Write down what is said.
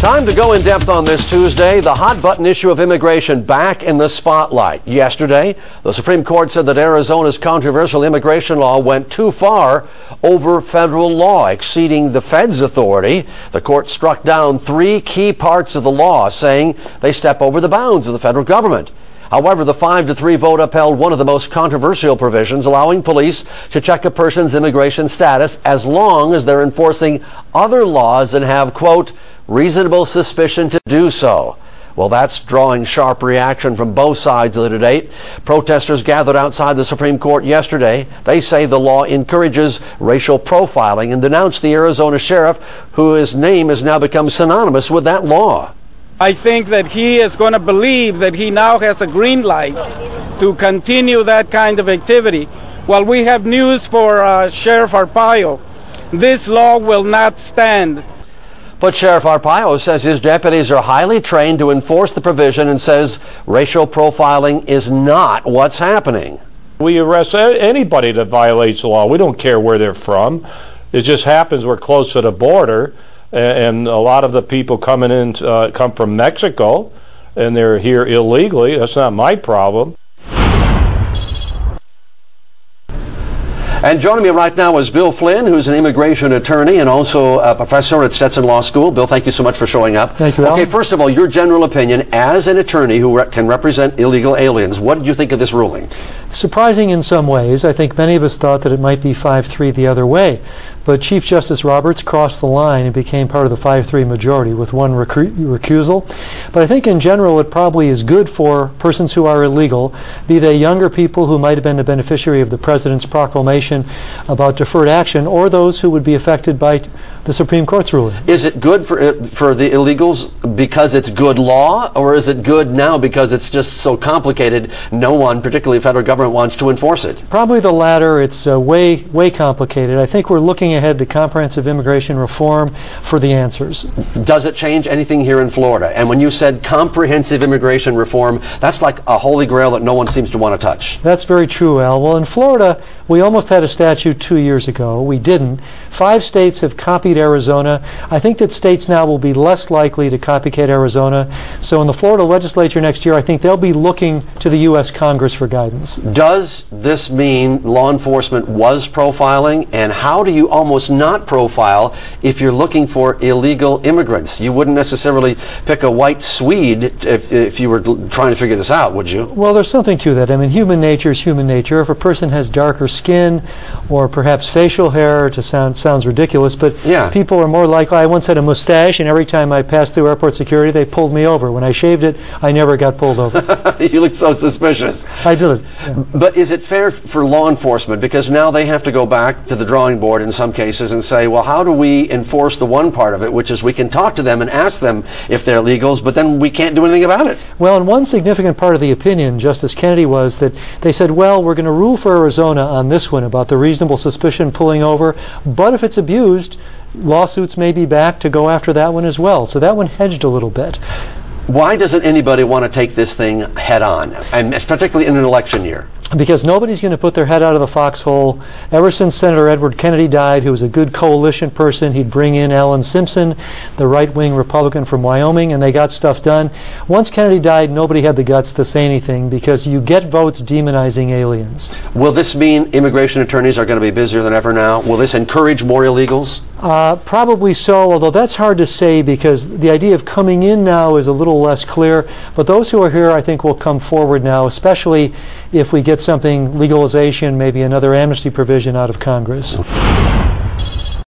Time to go in depth on this Tuesday. The hot button issue of immigration back in the spotlight. Yesterday, the Supreme Court said that Arizona's controversial immigration law went too far over federal law, exceeding the feds' authority. The court struck down 3 key parts of the law, saying they step over the bounds of the federal government. However, the 5-3 vote upheld one of the most controversial provisions, allowing police to check a person's immigration status as long as they're enforcing other laws and have, quote, reasonable suspicion to do so. Well, that's drawing sharp reaction from both sides of the debate. Protesters gathered outside the Supreme Court yesterday. They say the law encourages racial profiling and denounced the Arizona sheriff, whose name has now become synonymous with that law. I think that he is going to believe that he now has a green light to continue that kind of activity. Well, we have news for Sheriff Arpaio. This law will not stand. But Sheriff Arpaio says his deputies are highly trained to enforce the provision and says racial profiling is not what's happening. We arrest anybody that violates the law. We don't care where they're from. It just happens we're close to the border, and a lot of the people coming in come from Mexico, and they're here illegally. That's not my problem. And joining me right now is Bill Flynn, who's an immigration attorney and also a professor at Stetson Law School. Bill, thank you so much for showing up. Thank you, Al. Okay, first of all, your general opinion as an attorney who can represent illegal aliens. What did you think of this ruling? Surprising in some ways. I think many of us thought that it might be 5-3 the other way. But Chief Justice Roberts crossed the line and became part of the 5-3 majority with one recusal. But I think in general it probably is good for persons who are illegal, be they younger people who might have been the beneficiary of the President's proclamation about deferred action, or those who would be affected by the Supreme Court's ruling. Is it good for the illegals because it's good law, or is it good now because it's just so complicated no one, particularly the federal government, wants to enforce it? Probably the latter. It's way complicated. I think we're looking ahead to comprehensive immigration reform for the answers. Does it change anything here in Florida? And when you said comprehensive immigration reform, that's like a holy grail that no one seems to want to touch. That's very true, Al. Well, in Florida, we almost had a statute 2 years ago. We didn't. 5 states have copied Arizona. I think that states now will be less likely to copycat Arizona. So in the Florida legislature next year, I think they'll be looking to the U.S. Congress for guidance. Does this mean law enforcement was profiling? And how do you almost not profile if you're looking for illegal immigrants? You wouldn't necessarily pick a white Swede if you were trying to figure this out, would you? Well, there's something to that. I mean, human nature is human nature. If a person has darker skin or perhaps facial hair, sounds ridiculous, but yeah, people are more likely. I once had a mustache, and every time I passed through airport security, they pulled me over. When I shaved it, I never got pulled over. You look so suspicious. I did. Yeah. But is it fair for law enforcement, because now they have to go back to the drawing board in some cases and say, well, how do we enforce the one part of it, which is we can talk to them and ask them if they're illegals, but then we can't do anything about it? Well, and one significant part of the opinion, Justice Kennedy, was that they said, well, we're going to rule for Arizona on this one about the reasonable suspicion pulling over, but if it's abused, lawsuits may be back to go after that one as well. So that one hedged a little bit. Why doesn't anybody want to take this thing head on, and particularly in an election year? Because nobody's going to put their head out of the foxhole. Ever since Senator Edward Kennedy died, who was a good coalition person, he'd bring in Alan Simpson, the right-wing Republican from Wyoming, and they got stuff done. Once Kennedy died, nobody had the guts to say anything because you get votes demonizing aliens. Will this mean immigration attorneys are going to be busier than ever now? Will this encourage more illegals? Probably so, although that's hard to say because the idea of coming in now is a little less clear. But those who are here, I think, will come forward now, especially if we get something, legalization, maybe another amnesty provision out of Congress.